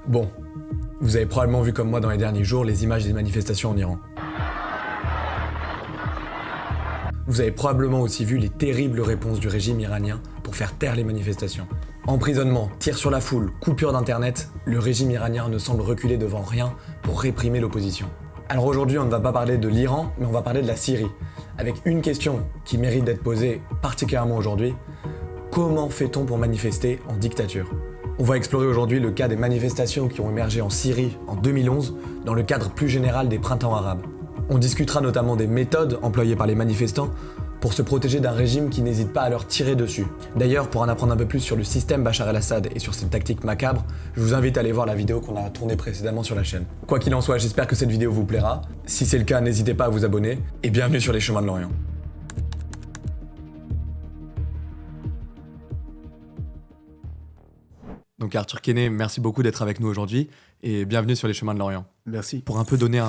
Bon, vous avez probablement vu comme moi dans les derniers jours les images des manifestations en Iran. Vous avez probablement aussi vu les terribles réponses du régime iranien pour faire taire les manifestations. Emprisonnement, tir sur la foule, coupure d'internet, le régime iranien ne semble reculer devant rien pour réprimer l'opposition. Alors aujourd'hui, on ne va pas parler de l'Iran, mais on va parler de la Syrie, avec une question qui mérite d'être posée particulièrement aujourd'hui. Comment fait-on pour manifester en dictature ? On va explorer aujourd'hui le cas des manifestations qui ont émergé en Syrie en 2011 dans le cadre plus général des printemps arabes. On discutera notamment des méthodes employées par les manifestants pour se protéger d'un régime qui n'hésite pas à leur tirer dessus. D'ailleurs, pour en apprendre un peu plus sur le système Bachar el-Assad et sur ses tactiques macabres, je vous invite à aller voir la vidéo qu'on a tournée précédemment sur la chaîne. Quoi qu'il en soit, j'espère que cette vidéo vous plaira. Si c'est le cas, n'hésitez pas à vous abonner et bienvenue sur les chemins de l'Orient. Donc Arthur Kenney, merci beaucoup d'être avec nous aujourd'hui et bienvenue sur les chemins de l'Orient. Merci. Pour un peu donner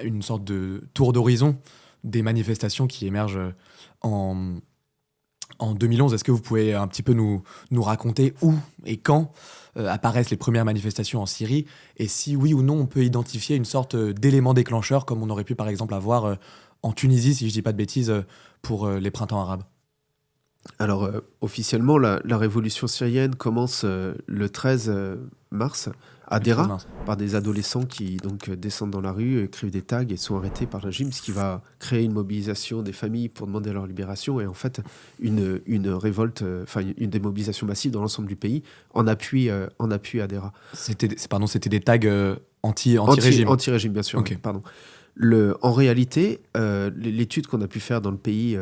une sorte de tour d'horizon des manifestations qui émergent en 2011, est-ce que vous pouvez un petit peu nous raconter où et quand apparaissent les premières manifestations en Syrie et si oui ou non on peut identifier une sorte d'élément déclencheur comme on aurait pu par exemple avoir en Tunisie, si je dis pas de bêtises, pour les printemps arabes? Alors, officiellement, la révolution syrienne commence le 13 mars à Deraa par des adolescents qui donc descendent dans la rue, écrivent des tags et sont arrêtés par le régime, ce qui va créer une mobilisation des familles pour demander leur libération et en fait une révolte, une démobilisation massive dans l'ensemble du pays en appui à Deraa. C'était des tags anti-régime. Anti-régime, bien sûr. Okay. Pardon. En réalité, l'étude qu'on a pu faire dans le pays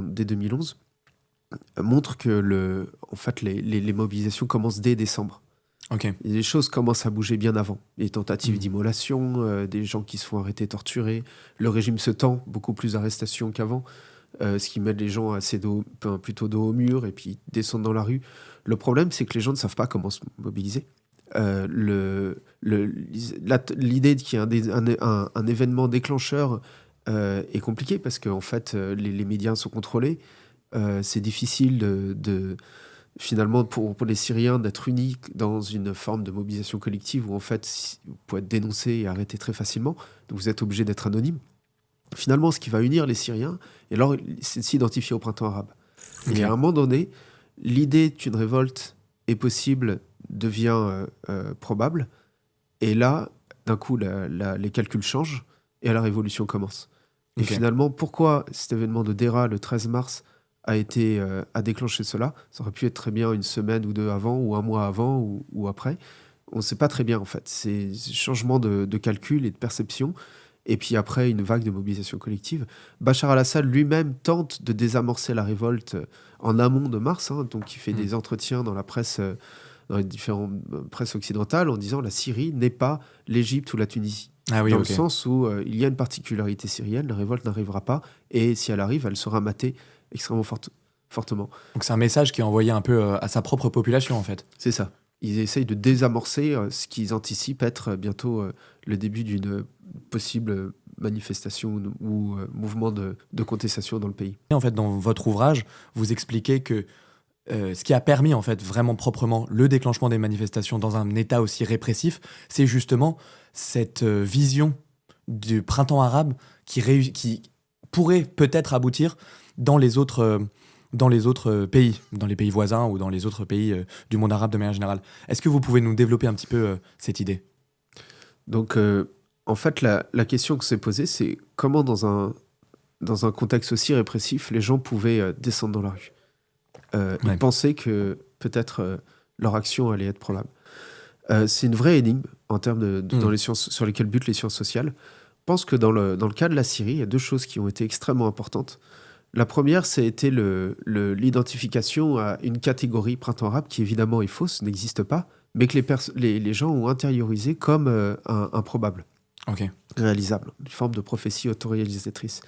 dès 2011 montre que les mobilisations commencent dès décembre. Okay. Et les choses commencent à bouger bien avant. Les tentatives d'immolation, des gens qui se font arrêter, torturer. Le régime se tend, beaucoup plus d'arrestations qu'avant, ce qui met les gens plutôt dos au mur et puis descendent dans la rue. Le problème, c'est que les gens ne savent pas comment se mobiliser. L'idée qu'il y ait un événement déclencheur est compliquée parce qu'en fait, les médias sont contrôlés. C'est difficile finalement pour les Syriens d'être unis dans une forme de mobilisation collective où en fait vous pouvez être dénoncé et arrêté très facilement, donc vous êtes obligé d'être anonyme. Finalement, ce qui va unir les Syriens, c'est de s'identifier au printemps arabe. Okay. Et à un moment donné, l'idée qu'une révolte est possible devient probable, et là, d'un coup, les calculs changent et la révolution commence. Et finalement, pourquoi cet événement de Deraa le 13 mars a déclenché cela? Ça aurait pu être très bien une semaine ou deux avant, ou un mois avant, ou après. On ne sait pas très bien, en fait. C'est changement de calcul et de perception. Et puis après, une vague de mobilisation collective. Bachar el-Assad lui-même tente de désamorcer la révolte en amont de mars. Donc, il fait des entretiens dans la presse, dans les différentes presses occidentales, en disant la Syrie n'est pas l'Égypte ou la Tunisie. Le sens où il y a une particularité syrienne, la révolte n'arrivera pas. Et si elle arrive, elle sera matée extrêmement fortement. Donc c'est un message qui est envoyé un peu à sa propre population en fait. C'est ça. Ils essayent de désamorcer ce qu'ils anticipent être bientôt le début d'une possible manifestation ou mouvement de contestation dans le pays. Et en fait, dans votre ouvrage, vous expliquez que ce qui a permis en fait vraiment proprement le déclenchement des manifestations dans un état aussi répressif, c'est justement cette vision du printemps arabe qui pourrait peut-être aboutir dans les autres pays, dans les pays voisins ou dans les autres pays du monde arabe de manière générale. Est-ce que vous pouvez nous développer un petit peu cette idée ? Donc, en fait, la question que s'est posée, c'est comment dans un contexte aussi répressif, les gens pouvaient descendre dans la rue. Ils pensaient que peut-être leur action allait être probable. C'est une vraie énigme en termes dans les sciences, sur lesquelles butent les sciences sociales. Je pense que dans le cas de la Syrie, il y a deux choses qui ont été extrêmement importantes. La première, c'était l'identification à une catégorie printemps arabe qui évidemment est fausse, n'existe pas, mais que les gens ont intériorisé comme un probable, réalisable, une forme de prophétie autoréalisatrice.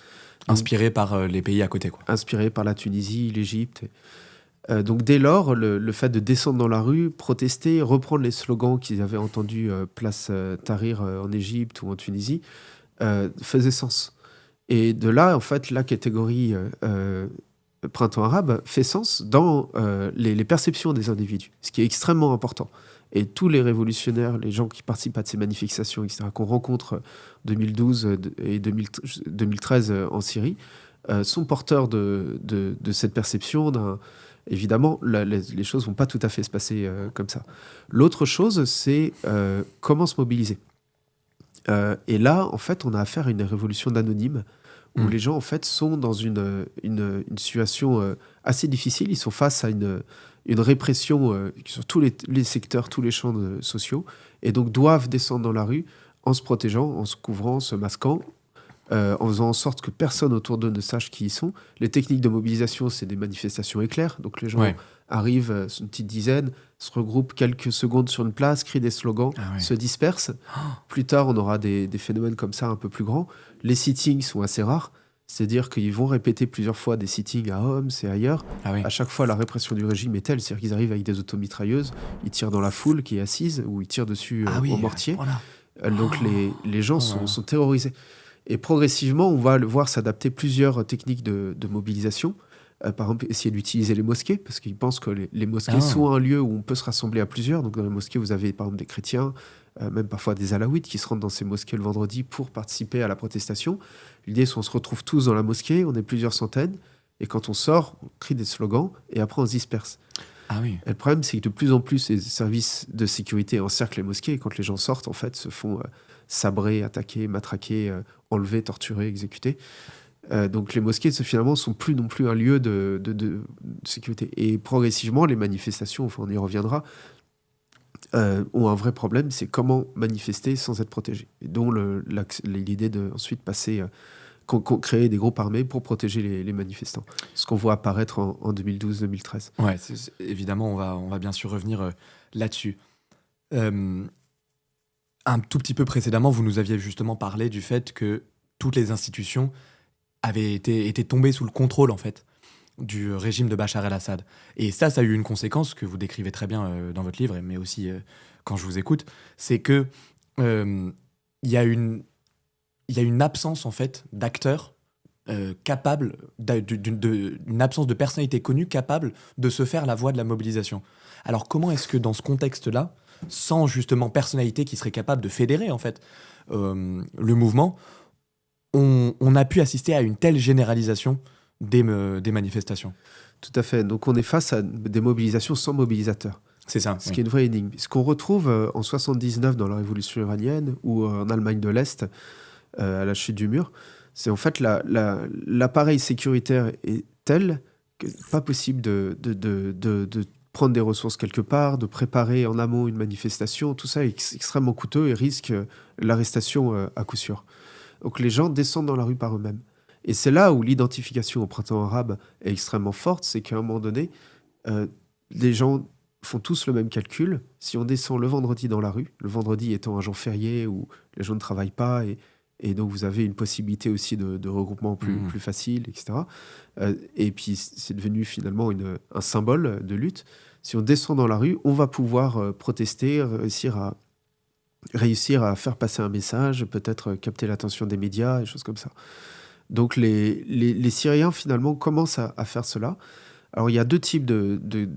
Inspiré par les pays à côté, quoi. Inspiré par la Tunisie, l'Égypte. Donc dès lors, le fait de descendre dans la rue, protester, reprendre les slogans qu'ils avaient entendus place Tahrir en Égypte ou en Tunisie, faisait sens. Et de là, en fait, la catégorie printemps arabe fait sens dans les perceptions des individus, ce qui est extrêmement important. Et tous les révolutionnaires, les gens qui participent à ces manifestations, etc., qu'on rencontre 2012 et 2013 en Syrie, sont porteurs de cette perception évidemment, les choses vont pas tout à fait se passer comme ça. L'autre chose, c'est comment se mobiliser. Et là, en fait, on a affaire à une révolution d'anonymes où les gens, en fait, sont dans une situation assez difficile. Ils sont face à une répression sur tous les secteurs, tous les champs sociaux, et donc doivent descendre dans la rue en se protégeant, en se couvrant, en se masquant, en faisant en sorte que personne autour d'eux ne sache qui ils sont. Les techniques de mobilisation, c'est des manifestations éclairs. Donc les gens arrivent, une petite dizaine, se regroupent quelques secondes sur une place, crient des slogans, se dispersent. Plus tard, on aura des phénomènes comme ça un peu plus grands. Les sittings sont assez rares. C'est-à-dire qu'ils vont répéter plusieurs fois des sittings à Homs et ailleurs. À chaque fois, la répression du régime est telle, c'est-à-dire qu'ils arrivent avec des automitrailleuses, ils tirent dans la foule qui est assise, ou ils tirent dessus au mortier. Donc les gens sont terrorisés. Et progressivement, on va le voir s'adapter plusieurs techniques de mobilisation. Par exemple, essayer d'utiliser les mosquées, parce qu'ils pensent que les mosquées sont un lieu où on peut se rassembler à plusieurs. Donc dans les mosquées, vous avez par exemple des chrétiens, même parfois des alaouites qui se rendent dans ces mosquées le vendredi pour participer à la protestation. L'idée, c'est qu'on se retrouve tous dans la mosquée, on est plusieurs centaines, et quand on sort, on crie des slogans, et après on se disperse. Et le problème, c'est que de plus en plus, les services de sécurité encerclent les mosquées, et quand les gens sortent, en fait, se font sabrer, attaquer, matraquer, enlever, torturer, exécuter. Donc les mosquées, finalement, sont plus non plus un lieu de sécurité. Et progressivement, les manifestations, enfin, on y reviendra, ont un vrai problème, c'est comment manifester sans être protégé. Et dont l'idée de ensuite passer, créer des groupes armés pour protéger les manifestants. Ce qu'on voit apparaître en 2012-2013. Ouais, évidemment, on va bien sûr revenir là-dessus. Un tout petit peu précédemment, vous nous aviez justement parlé du fait que toutes les institutions avaient été tombées sous le contrôle, en fait, du régime de Bachar el-Assad. Et ça a eu une conséquence que vous décrivez très bien dans votre livre, mais aussi quand je vous écoute, c'est que il y a une absence, en fait, d'acteurs capables, d'une absence de personnalité connue capable de se faire la voix de la mobilisation. Alors comment est-ce que dans ce contexte-là, sans justement personnalité qui serait capable de fédérer, en fait, le mouvement, on a pu assister à une telle généralisation des manifestations? Tout à fait. Donc on est face à des mobilisations sans mobilisateurs. C'est ça. Ce qui est une vraie énigme. Ce qu'on retrouve en 79 dans la révolution iranienne ou en Allemagne de l'Est, à la chute du mur, c'est en fait l'appareil sécuritaire est tel que pas possible de prendre des ressources quelque part, de préparer en amont une manifestation. Tout ça est extrêmement coûteux et risque l'arrestation à coup sûr. Donc les gens descendent dans la rue par eux-mêmes. Et c'est là où l'identification au printemps arabe est extrêmement forte, c'est qu'à un moment donné, les gens font tous le même calcul. Si on descend le vendredi dans la rue, le vendredi étant un jour férié où les gens ne travaillent pas et donc vous avez une possibilité aussi de regroupement plus facile, etc. Et puis c'est devenu finalement un symbole de lutte. Si on descend dans la rue, on va pouvoir protester, réussir à faire passer un message, peut-être capter l'attention des médias, des choses comme ça. Donc les Syriens finalement commencent à faire cela. Alors il y a deux types de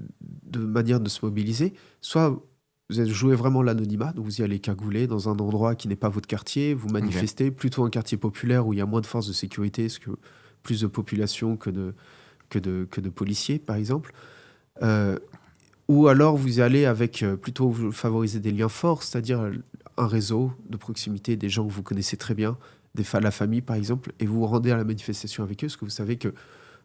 manières de se mobiliser. Soit vous jouez vraiment l'anonymat, donc vous y allez cagouler dans un endroit qui n'est pas votre quartier, vous manifestez, plutôt un quartier populaire où il y a moins de forces de sécurité, parce que plus de population que de policiers, par exemple. Ou alors vous y allez avec plutôt vous favorisez des liens forts, c'est-à-dire un réseau de proximité, des gens que vous connaissez très bien, la famille par exemple, et vous vous rendez à la manifestation avec eux, parce que vous savez que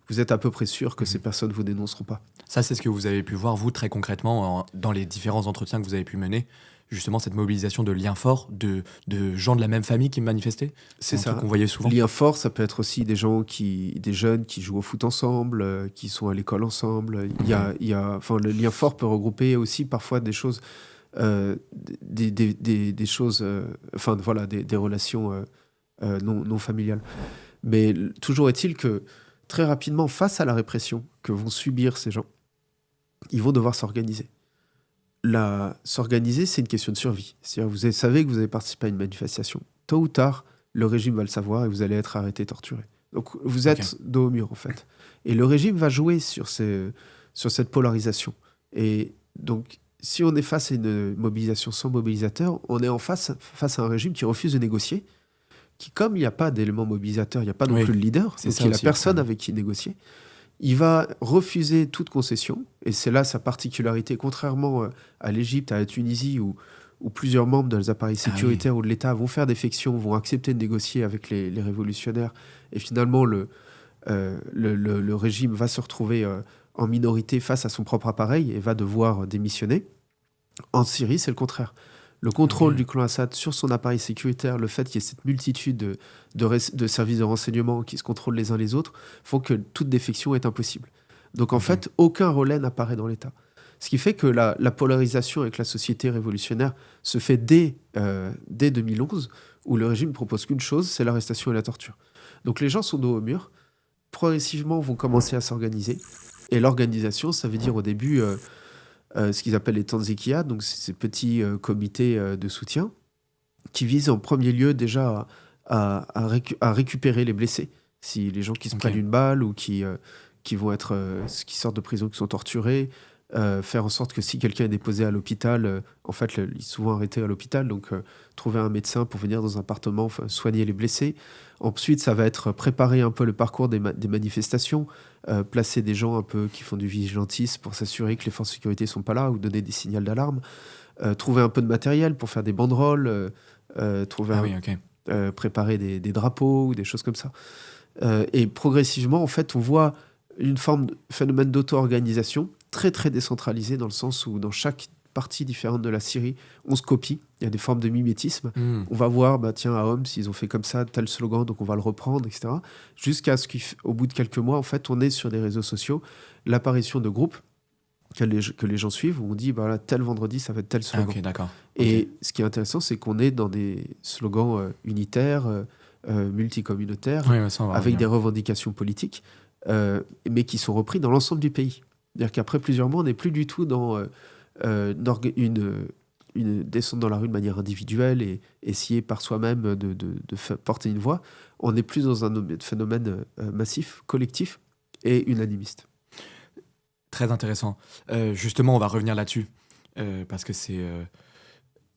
vous êtes à peu près sûr que ces personnes ne vous dénonceront pas. Ça, c'est ce que vous avez pu voir, vous, très concrètement, dans les différents entretiens que vous avez pu mener, justement cette mobilisation de liens forts, de gens de la même famille qui manifestaient. C'est ça. Qu'on voyait souvent. Liens forts, ça peut être aussi des jeunes qui jouent au foot ensemble, qui sont à l'école ensemble. Le lien fort peut regrouper aussi parfois des choses, des choses, des relations non familiales. Mais toujours est-il que très rapidement, face à la répression que vont subir ces gens, ils vont devoir s'organiser. S'organiser, c'est une question de survie. C'est-à-dire, vous savez que vous avez participé à une manifestation. Tôt ou tard, le régime va le savoir et vous allez être arrêté, torturé. Donc, vous êtes dos au mur, en fait. Et le régime va jouer sur cette polarisation. Et donc, si on est face à une mobilisation sans mobilisateur, on est face à un régime qui refuse de négocier, qui, comme il n'y a pas d'élément mobilisateur, il n'y a pas non plus de leader, donc il n'a personne avec qui négocier, il va refuser toute concession, et c'est là sa particularité, contrairement à l'Égypte, à la Tunisie, où plusieurs membres des appareils sécuritaires ou de l'État vont faire défection, vont accepter de négocier avec les révolutionnaires, et finalement le régime va se retrouver en minorité face à son propre appareil et va devoir démissionner. En Syrie, c'est le contraire. Le contrôle du clan Assad sur son appareil sécuritaire, le fait qu'il y ait cette multitude de services de renseignement qui se contrôlent les uns les autres, font que toute défection est impossible. Donc en fait, aucun relais n'apparaît dans l'État. Ce qui fait que la polarisation avec la société révolutionnaire se fait dès 2011, où le régime ne propose qu'une chose, c'est l'arrestation et la torture. Donc les gens sont dos au mur, progressivement vont commencer à s'organiser. Et l'organisation, ça veut dire au début ce qu'ils appellent les tanzikiyat, donc ces petits comités de soutien, qui visent en premier lieu déjà à récupérer les blessés. Si les gens qui se prennent une balle ou qui sortent de prison, qui sont torturés, faire en sorte que si quelqu'un est déposé à l'hôpital, en fait, il est souvent arrêté à l'hôpital, donc trouver un médecin pour venir dans un appartement, soigner les blessés. Ensuite, ça va être préparer un peu le parcours des manifestations, placer des gens un peu qui font du vigilantisme pour s'assurer que les forces de sécurité ne sont pas là ou donner des signaux d'alarme, trouver un peu de matériel pour faire des banderoles, préparer des drapeaux ou des choses comme ça. Et progressivement, en fait, on voit une forme de phénomène d'auto-organisation très très décentralisé, dans le sens où dans chaque partie différente de la Syrie, on se copie. Il y a des formes de mimétisme. On va voir, tiens, à Homs, ils ont fait comme ça, tel slogan, donc on va le reprendre, etc. Jusqu'à ce qu'au bout de quelques mois, en fait, on est sur des réseaux sociaux, l'apparition de groupes que les gens suivent, où on dit, là, tel vendredi, ça va être tel slogan. Et ce qui est intéressant, c'est qu'on est dans des slogans unitaires, multicommunautaires, avec des revendications politiques, mais qui sont repris dans l'ensemble du pays. C'est-à-dire qu'après plusieurs mois, on n'est plus du tout dans une descente dans la rue de manière individuelle et essayer par soi-même de porter une voix. On est plus dans un phénomène massif, collectif et unanimiste. Très intéressant. Justement, on va revenir là-dessus, parce que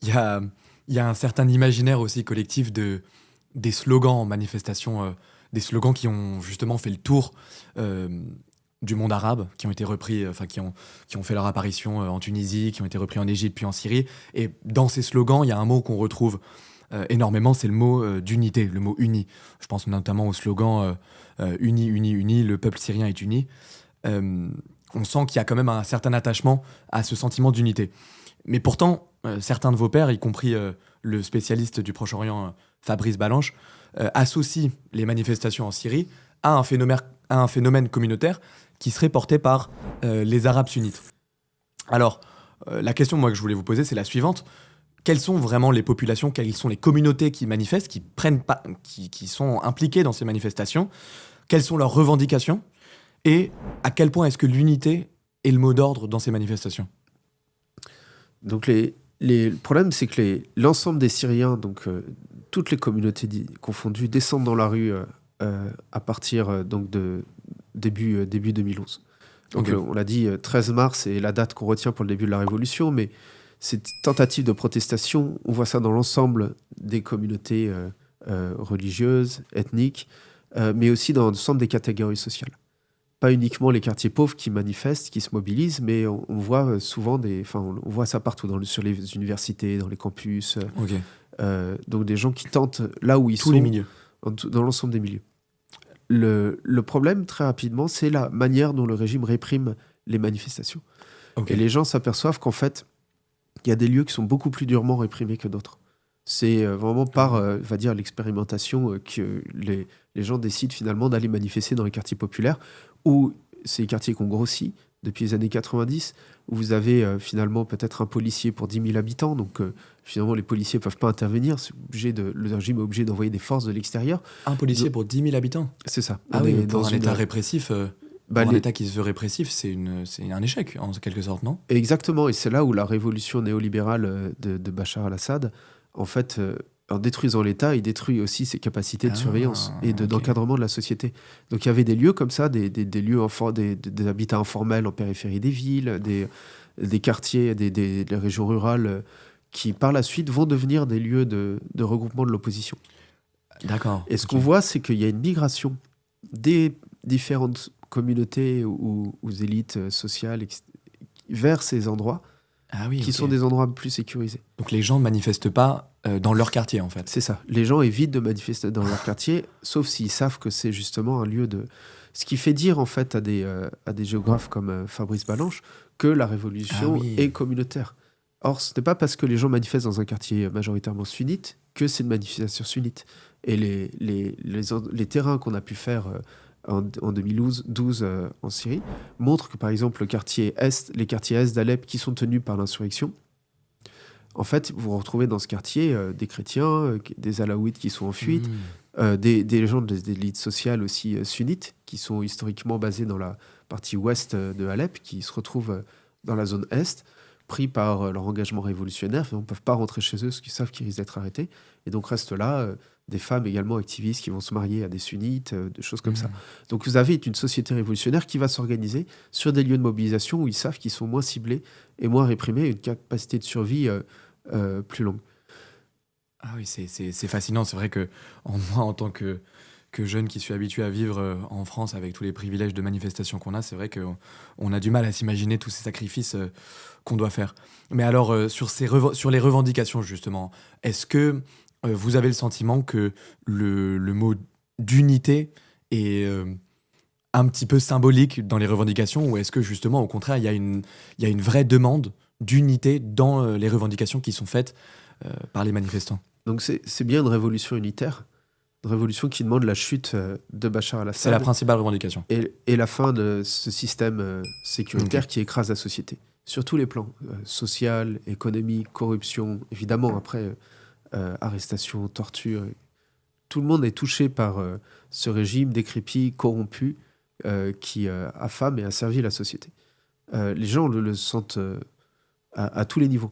il y a un certain imaginaire aussi collectif des slogans en manifestation, des slogans qui ont justement fait le tour du monde arabe, qui ont été repris, qui ont fait leur apparition en Tunisie, qui ont été repris en Égypte puis en Syrie. Et dans ces slogans, il y a un mot qu'on retrouve énormément, c'est le mot d'unité, le mot uni. Je pense notamment au slogan uni, uni, uni, le peuple syrien est uni. On sent qu'il y a quand même un certain attachement à ce sentiment d'unité. Mais pourtant, certains de vos pairs, y compris le spécialiste du Proche-Orient Fabrice Balanche, associent les manifestations en Syrie à un phénomène communautaire qui serait porté par les Arabes sunnites. Alors, la question moi, que je voulais vous poser, c'est la suivante. Quelles sont vraiment les populations, quelles sont les communautés qui manifestent, qui sont impliquées dans ces manifestations? Quelles sont leurs revendications? Et à quel point est-ce que l'unité est le mot d'ordre dans ces manifestations? Donc le problème, c'est que l'ensemble des Syriens, donc toutes les communautés confondues, descendent dans la rue à partir de début 2011. Donc on l'a dit, 13 mars est la date qu'on retient pour le début de la Révolution, mais cette tentative de protestation, on voit ça dans l'ensemble des communautés religieuses, ethniques, mais aussi dans l'ensemble des catégories sociales. Pas uniquement les quartiers pauvres qui manifestent, qui se mobilisent, mais on voit souvent on voit ça partout, sur les universités, dans les campus. Donc des gens qui tentent là où ils sont. Tous les milieux. Dans l'ensemble des milieux. Le problème, très rapidement, c'est la manière dont le régime réprime les manifestations. Et les gens s'aperçoivent qu'en fait, il y a des lieux qui sont beaucoup plus durement réprimés que d'autres. C'est vraiment par, va dire, l'expérimentation que les gens décident finalement d'aller manifester dans les quartiers populaires, où c'est les quartiers qui ont grossi depuis les années 90, où vous avez finalement peut-être un policier pour 10 000 habitants, donc finalement les policiers ne peuvent pas intervenir, le régime est obligé d'envoyer des forces de l'extérieur. Un policier pour 10 000 habitants? C'est ça. Dans un état répressif, un état qui se veut répressif, c'est un échec en quelque sorte, non? Exactement, et c'est là où la révolution néolibérale de Bachar al-Assad, en fait, en détruisant l'État, il détruit aussi ses capacités de surveillance et d'encadrement de la société. Donc il y avait des lieux comme ça, des lieux des habitats informels en périphérie des villes, des quartiers, des régions rurales qui, par la suite, vont devenir des lieux de regroupement de l'opposition. D'accord. Et ce qu'on voit, c'est qu'il y a une migration des différentes communautés ou élites sociales vers ces endroits qui sont des endroits plus sécurisés. Donc les gens ne manifestent pas dans leur quartier, en fait. C'est ça. Les gens évitent de manifester dans leur quartier, sauf s'ils savent que c'est justement un lieu de... Ce qui fait dire, en fait, à des géographes comme Fabrice Balanche que la révolution est communautaire. Or, ce n'est pas parce que les gens manifestent dans un quartier majoritairement sunnite que c'est une manifestation sunnite. Et les terrains qu'on a pu faire en 2012 en Syrie montrent que, par exemple, les quartiers est d'Alep qui sont tenus par l'insurrection, en fait, vous retrouvez dans ce quartier des chrétiens, des alaouites qui sont en fuite, des gens des élites sociales aussi sunnites qui sont historiquement basés dans la partie ouest de Alep, qui se retrouvent dans la zone est, pris par leur engagement révolutionnaire, ils ne peuvent pas rentrer chez eux parce qu'ils savent qu'ils risquent d'être arrêtés. Et donc restent là des femmes également activistes qui vont se marier à des sunnites, des choses comme ça. Donc vous avez une société révolutionnaire qui va s'organiser sur des lieux de mobilisation où ils savent qu'ils sont moins ciblés et moins réprimés, une capacité de survie plus longue. Ah oui, c'est fascinant. C'est vrai que moi, en tant que jeune qui suis habitué à vivre en France avec tous les privilèges de manifestation qu'on a, c'est vrai qu'on a du mal à s'imaginer tous ces sacrifices qu'on doit faire. Mais alors, sur les revendications, justement, est-ce que vous avez le sentiment que le mot d'unité est un petit peu symbolique dans les revendications, ou est-ce que, justement, au contraire, il y a une vraie demande d'unité dans les revendications qui sont faites par les manifestants? Donc c'est bien une révolution unitaire, une révolution qui demande la chute de Bachar el-Assad. C'est la principale revendication. Et la fin de ce système sécuritaire qui écrase la société, sur tous les plans, social, économique, corruption, évidemment, après, arrestation, torture. Tout le monde est touché par ce régime décrépit, corrompu, qui affame et asservit la société. Les gens le sentent à tous les niveaux.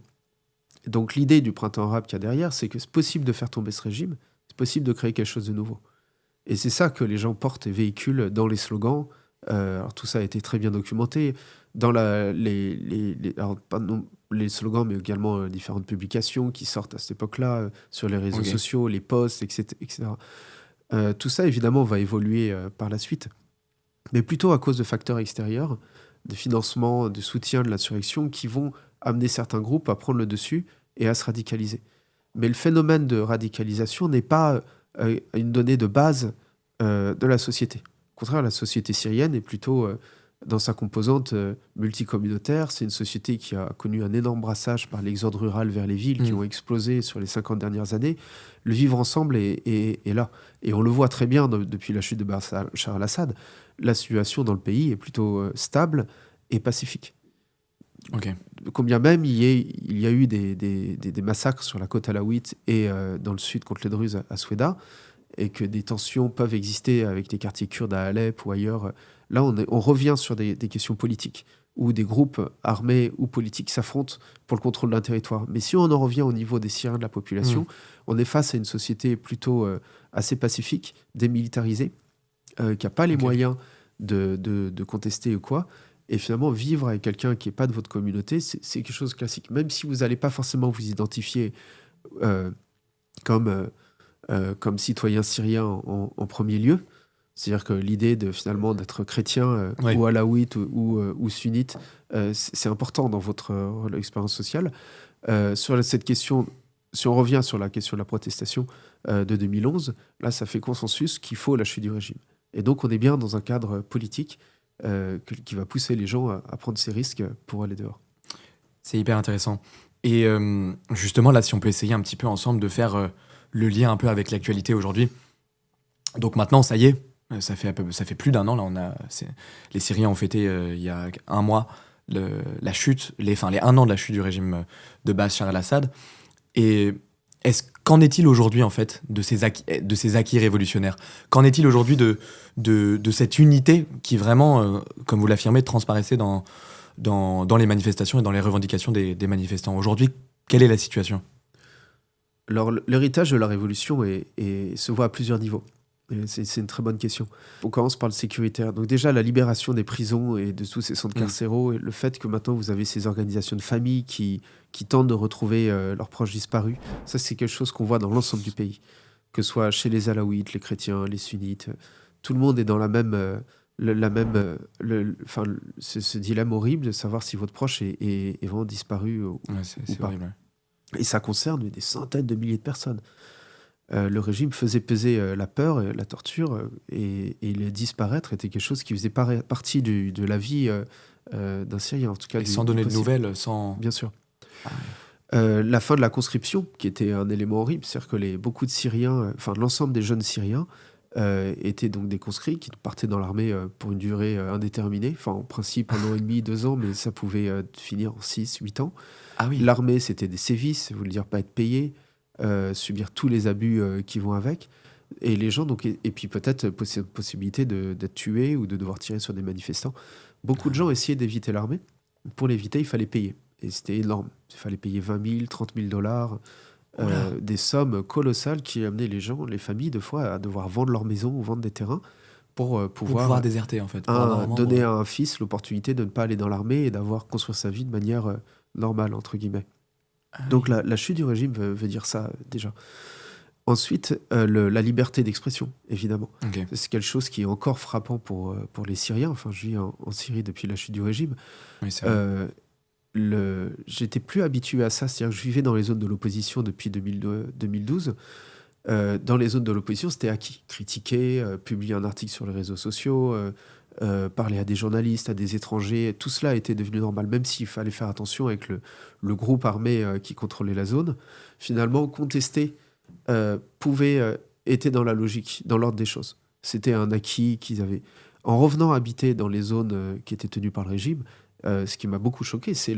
Donc l'idée du printemps arabe qu'il y a derrière, c'est que c'est possible de faire tomber ce régime, c'est possible de créer quelque chose de nouveau. Et c'est ça que les gens portent et véhiculent dans les slogans. Alors tout ça a été très bien documenté dans les slogans, mais également différentes publications qui sortent à cette époque-là, sur les réseaux sociaux, les posts, etc. Tout ça, évidemment, va évoluer par la suite, mais plutôt à cause de facteurs extérieurs, de financement, de soutien de l'insurrection qui vont amener certains groupes à prendre le dessus et à se radicaliser. Mais le phénomène de radicalisation n'est pas une donnée de base de la société. Au contraire, la société syrienne est plutôt dans sa composante multicommunautaire. C'est une société qui a connu un énorme brassage par l'exode rural vers les villes qui ont explosé sur les 50 dernières années. Le vivre ensemble est là. Et on le voit très bien depuis la chute de Bachar el-Assad. La situation dans le pays est plutôt stable et pacifique. Combien même il y a eu des massacres sur la côte alaouite et dans le sud contre les Druzes à Soueida, et que des tensions peuvent exister avec les quartiers kurdes à Alep ou ailleurs. Là, on revient sur des questions politiques, où des groupes armés ou politiques s'affrontent pour le contrôle d'un territoire. Mais si on en revient au niveau des Syriens de la population, on est face à une société plutôt assez pacifique, démilitarisée, qui n'a pas les moyens de contester ou quoi. Et finalement, vivre avec quelqu'un qui n'est pas de votre communauté, c'est quelque chose de classique. Même si vous n'allez pas forcément vous identifier comme citoyen syrien en premier lieu, c'est-à-dire que l'idée finalement d'être chrétien ou alaouite ou sunnite, c'est important dans votre expérience sociale. Sur cette question, si on revient sur la question de la protestation de 2011, là, ça fait consensus qu'il faut la chute du régime. Et donc, on est bien dans un cadre politique qui va pousser les gens à prendre ces risques pour aller dehors. C'est hyper intéressant. Et justement, là, si on peut essayer un petit peu ensemble de faire le lien un peu avec l'actualité aujourd'hui. Donc maintenant, ça y est, ça fait plus d'un an. Là, les Syriens ont fêté il y a un mois la chute, les 1 an de la chute du régime de Bachar el-Assad. Et qu'en est-il aujourd'hui, en fait, de ces acquis révolutionnaires? Qu'en est-il aujourd'hui de cette unité qui vraiment, comme vous l'affirmez, transparaissait dans les manifestations et dans les revendications des manifestants? Aujourd'hui, quelle est la situation? Alors, l'héritage de la révolution se voit à plusieurs niveaux. C'est une très bonne question. On commence par le sécuritaire. Donc déjà, la libération des prisons et de tous ces centres carcéraux, et le fait que maintenant vous avez ces organisations de famille qui tentent de retrouver leurs proches disparus, ça c'est quelque chose qu'on voit dans l'ensemble du pays. Que ce soit chez les Alaouites, les chrétiens, les sunnites, tout le monde est dans ce dilemme horrible de savoir si votre proche est vraiment disparu ou c'est pas. horrible. Ouais. Et ça concerne des centaines de milliers de personnes. Le régime faisait peser la peur, la torture, et le disparaître était quelque chose qui faisait partie de la vie d'un Syrien, en tout cas. Et sans donner de nouvelles, sans... Bien sûr. Ah, ouais. La fin de la conscription, qui était un élément horrible, c'est-à-dire que beaucoup de Syriens, l'ensemble des jeunes Syriens, étaient donc des conscrits qui partaient dans l'armée pour une durée indéterminée, en principe 1 an et demi, 2 ans, mais ça pouvait finir en 6, 8 ans. Ah oui. L'armée, c'était des sévices, ça voulait dire pas être payé, subir tous les abus qui vont avec. Et les gens, donc, et puis peut-être possibilité d'être tués ou de devoir tirer sur des manifestants. Beaucoup de gens essayaient d'éviter l'armée. Pour l'éviter, il fallait payer. Et c'était énorme. Il fallait payer 20 000, 30 000 dollars, des sommes colossales qui amenaient les gens, les familles, de fois, à devoir vendre leur maison ou vendre des terrains pour pouvoir déserter, en fait. Donner à un fils l'opportunité de ne pas aller dans l'armée et d'avoir construire sa vie de manière normale, entre guillemets. Donc la chute du régime veut dire ça, déjà. Ensuite, la liberté d'expression, évidemment. Okay. C'est quelque chose qui est encore frappant pour les Syriens. Enfin, je vis en Syrie depuis la chute du régime. Oui, c'est vrai. J'étais plus habitué à ça. C'est-à-dire que je vivais dans les zones de l'opposition depuis 2012. Dans les zones de l'opposition, c'était acquis. Critiquer, publier un article sur les réseaux sociaux, parler à des journalistes, à des étrangers, tout cela était devenu normal, même s'il fallait faire attention avec le groupe armé qui contrôlait la zone. Finalement, contester était dans la logique, dans l'ordre des choses. C'était un acquis qu'ils avaient. En revenant habiter dans les zones qui étaient tenues par le régime, ce qui m'a beaucoup choqué, c'est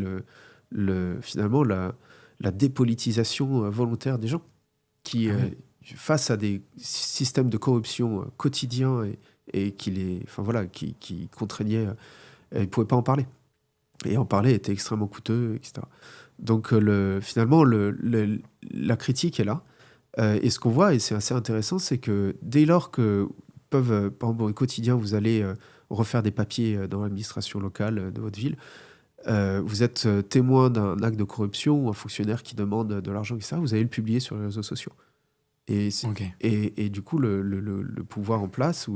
finalement la dépolitisation volontaire des gens qui, face à des systèmes de corruption quotidiens et qui contraignaient, ils ne pouvaient pas en parler. Et en parler était extrêmement coûteux, etc. Donc finalement, la critique est là. Et ce qu'on voit, et c'est assez intéressant, c'est que dès lors que par exemple, au quotidien, vous allez refaire des papiers dans l'administration locale de votre ville, vous êtes témoin d'un acte de corruption ou un fonctionnaire qui demande de l'argent, etc., vous allez le publier sur les réseaux sociaux. Et du coup, le pouvoir en place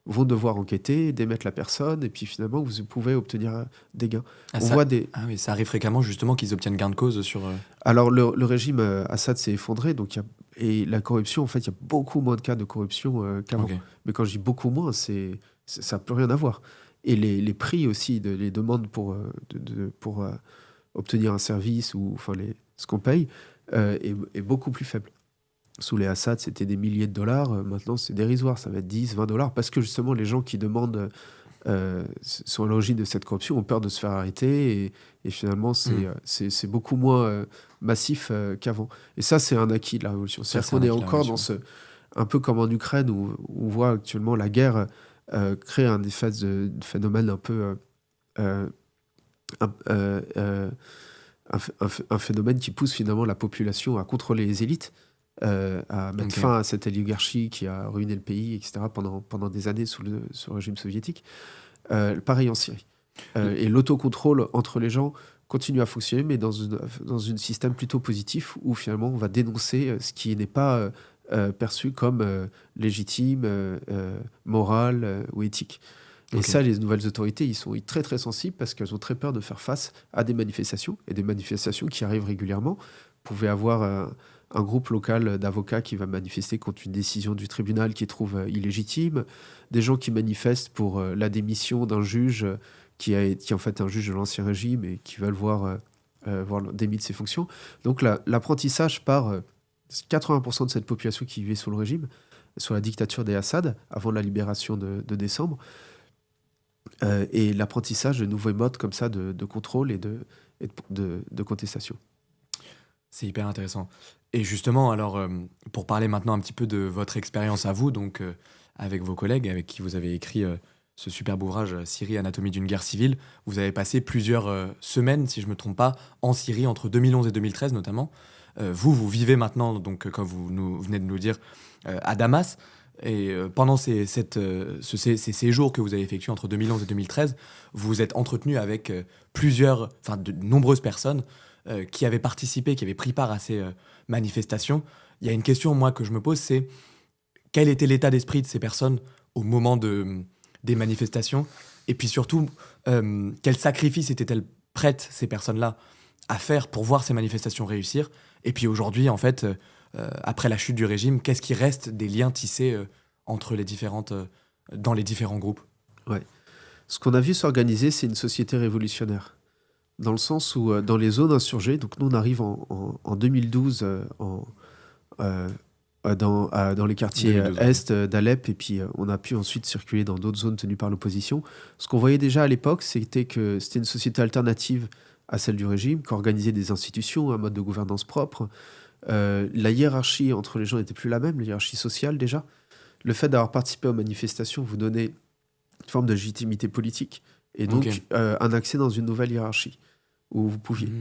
vont devoir enquêter, démettre la personne, et puis finalement, vous pouvez obtenir des gains. Oui, ça arrive fréquemment, justement, qu'ils obtiennent gain de cause sur... Alors, le régime Assad s'est effondré, et la corruption, en fait, il y a beaucoup moins de cas de corruption qu'avant. Okay. Mais quand je dis beaucoup moins, ça n'a plus rien à voir. Et les prix aussi, les demandes pour obtenir un service, ou ce qu'on paye, est beaucoup plus faible. Sous les Assad, c'était des milliers de dollars. Maintenant, c'est dérisoire. Ça va être 10, 20 dollars. Parce que justement, les gens qui demandent sont à l'origine de cette corruption ont peur de se faire arrêter. Et finalement, c'est beaucoup moins massif qu'avant. Et ça, c'est un acquis de la révolution. C'est-à-dire qu'on est encore dans un peu comme en Ukraine, où on voit actuellement la guerre créer un espèce de phénomène un peu... un phénomène qui pousse finalement la population à contrôler les élites. À mettre fin à cette oligarchie qui a ruiné le pays, etc., pendant des années sous le régime soviétique. Pareil en Syrie. Et l'autocontrôle entre les gens continue à fonctionner, mais dans un système plutôt positif, où finalement on va dénoncer ce qui n'est pas perçu comme légitime, moral ou éthique. Et ça, les nouvelles autorités, ils sont très très sensibles, parce qu'elles ont très peur de faire face à des manifestations, et des manifestations qui arrivent régulièrement. Vous pouvez avoir un groupe local d'avocats qui va manifester contre une décision du tribunal qu'ils trouvent illégitime, des gens qui manifestent pour la démission d'un juge qui est en fait un juge de l'Ancien Régime et qui veulent voir démis de ses fonctions. Donc l'apprentissage par 80% de cette population qui vivait sous le régime, sous la dictature des Assad, avant la libération de décembre, et l'apprentissage de nouveaux modes comme ça de contrôle et de contestation. C'est hyper intéressant. Et justement, alors, pour parler maintenant un petit peu de votre expérience à vous, donc avec vos collègues, avec qui vous avez écrit ce superbe ouvrage « Syrie, anatomie d'une guerre civile », vous avez passé plusieurs semaines, si je ne me trompe pas, en Syrie, entre 2011 et 2013 notamment. Vous vivez maintenant, donc, comme vous venez de nous dire, à Damas. Et pendant ces séjours que vous avez effectués entre 2011 et 2013, vous vous êtes entretenu avec de nombreuses personnes qui avaient participé, qui avaient pris part à ces manifestations. Il y a une question, moi, que je me pose, c'est quel était l'état d'esprit de ces personnes au moment des manifestations? Et puis surtout, quels sacrifices étaient-elles prêtes, ces personnes-là, à faire pour voir ces manifestations réussir? Et puis aujourd'hui, en fait, après la chute du régime, qu'est-ce qui reste des liens tissés entre dans les différents groupes? Ouais. Ce qu'on a vu s'organiser, c'est une société révolutionnaire. Dans le sens où, dans les zones insurgées, donc nous on arrive en 2012 dans les quartiers 2012, est d'Alep, et puis on a pu ensuite circuler dans d'autres zones tenues par l'opposition. Ce qu'on voyait déjà à l'époque, c'était que c'était une société alternative à celle du régime, qui organisait des institutions, un mode de gouvernance propre. La hiérarchie entre les gens n'était plus la même, la hiérarchie sociale déjà. Le fait d'avoir participé aux manifestations vous donnait une forme de légitimité politique, et donc un accès dans une nouvelle hiérarchie, où vous pouviez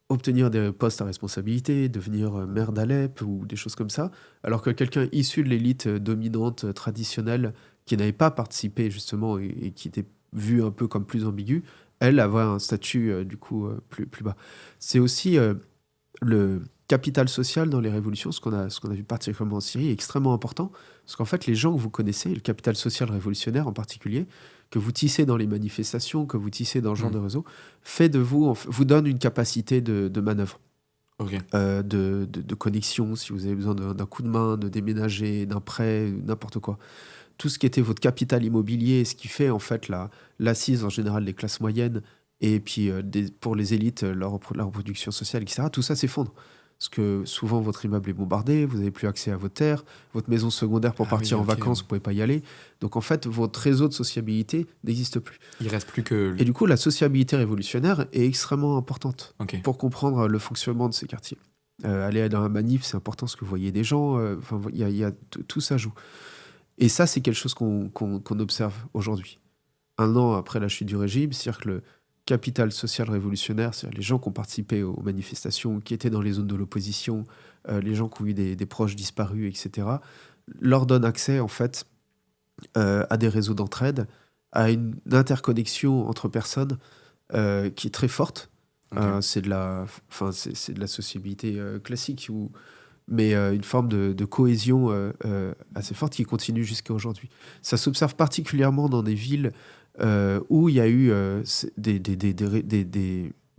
obtenir des postes à responsabilité, devenir maire d'Alep ou des choses comme ça, alors que quelqu'un issu de l'élite dominante traditionnelle, qui n'avait pas participé justement et qui était vu un peu comme plus ambigu, elle avait un statut du coup plus bas. C'est aussi le capital social dans les révolutions, ce qu'on a vu particulièrement en Syrie, est extrêmement important, parce qu'en fait les gens que vous connaissez, le capital social révolutionnaire en particulier, que vous tissez dans les manifestations, que vous tissez dans ce genre de réseau, fait de vous donne une capacité de manœuvre, de connexion, si vous avez besoin d'un coup de main, de déménager, d'un prêt, n'importe quoi. Tout ce qui était votre capital immobilier, ce qui fait en fait l'assise en général des classes moyennes, et puis pour les élites, leur reproduction sociale, etc., tout ça s'effondre. Parce que souvent, votre immeuble est bombardé, vous n'avez plus accès à vos terres, votre maison secondaire pour partir en vacances, vous ne pouvez pas y aller. Donc en fait, votre réseau de sociabilité n'existe plus. Il reste plus que... Et du coup, la sociabilité révolutionnaire est extrêmement importante pour comprendre le fonctionnement de ces quartiers. Aller dans un manif, c'est important parce que vous voyez des gens, tout ça joue. Et ça, c'est quelque chose qu'on observe aujourd'hui. Un an après la chute du régime, c'est-à-dire que le capital social révolutionnaire, c'est-à-dire les gens qui ont participé aux manifestations, qui étaient dans les zones de l'opposition, les gens qui ont eu des proches disparus, etc., leur donne accès, en fait, à des réseaux d'entraide, à une interconnexion entre personnes qui est très forte. C'est de la sociabilité classique, mais une forme de cohésion assez forte qui continue jusqu'à aujourd'hui. Ça s'observe particulièrement dans des villes où il y a eu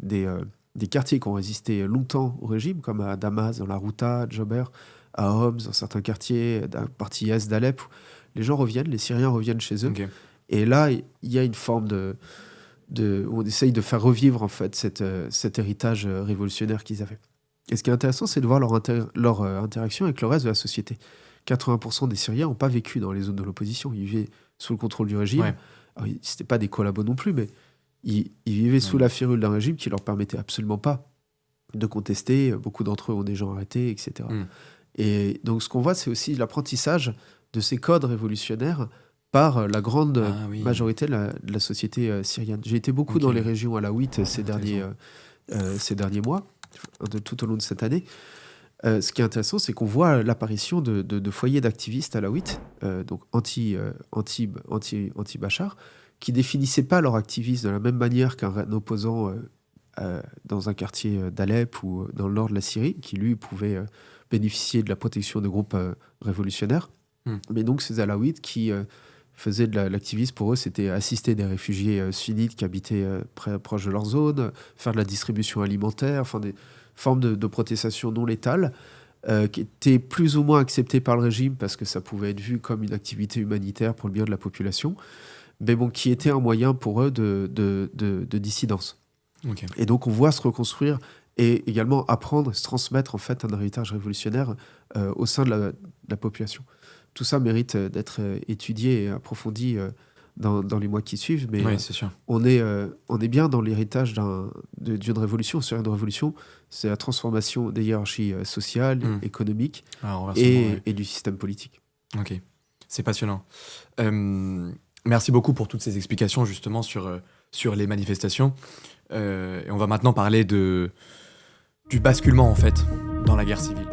des quartiers qui ont résisté longtemps au régime, comme à Damas, dans la Routa, à Djober, à Homs, dans certains quartiers, dans la partie est d'Alep. Les gens reviennent, les Syriens reviennent chez eux. Et là, il y a une forme on essaye de faire revivre en fait cet héritage révolutionnaire qu'ils avaient. Et ce qui est intéressant, c'est de voir leur interaction avec le reste de la société. 80% des Syriens n'ont pas vécu dans les zones de l'opposition. Ils vivaient sous le contrôle du régime. Ouais. Ce n'étaient pas des collabos non plus, mais ils vivaient sous la férule d'un régime qui ne leur permettait absolument pas de contester. Beaucoup d'entre eux ont des gens arrêtés, etc. Et donc, ce qu'on voit, c'est aussi l'apprentissage de ces codes révolutionnaires par la grande majorité de la société syrienne. J'ai été beaucoup dans les régions alaouites ces derniers mois, tout au long de cette année. Ce qui est intéressant, c'est qu'on voit l'apparition de foyers d'activistes alaouites, donc anti-Bachar, qui définissaient pas leur activisme de la même manière qu'un opposant dans un quartier d'Alep ou dans le nord de la Syrie, qui lui pouvait bénéficier de la protection de groupes révolutionnaires. Mais donc ces alaouites qui faisaient de l'activisme, pour eux, c'était assister des réfugiés sunnites qui habitaient proche de leur zone, faire de la distribution alimentaire, enfin des formes de protestation non létale, qui étaient plus ou moins acceptées par le régime parce que ça pouvait être vu comme une activité humanitaire pour le bien de la population, mais bon, qui était un moyen pour eux de dissidence. Et donc on voit se reconstruire et également apprendre, se transmettre en fait un héritage révolutionnaire au sein de la population. Tout ça mérite d'être étudié et approfondi dans les mois qui suivent, mais c'est sûr. On est bien dans l'héritage d'une révolution. C'est une révolution, c'est la transformation des hiérarchies sociales, économiques et du système politique. Ok, c'est passionnant. Merci beaucoup pour toutes ces explications justement sur les manifestations. Et on va maintenant parler du basculement en fait dans la guerre civile.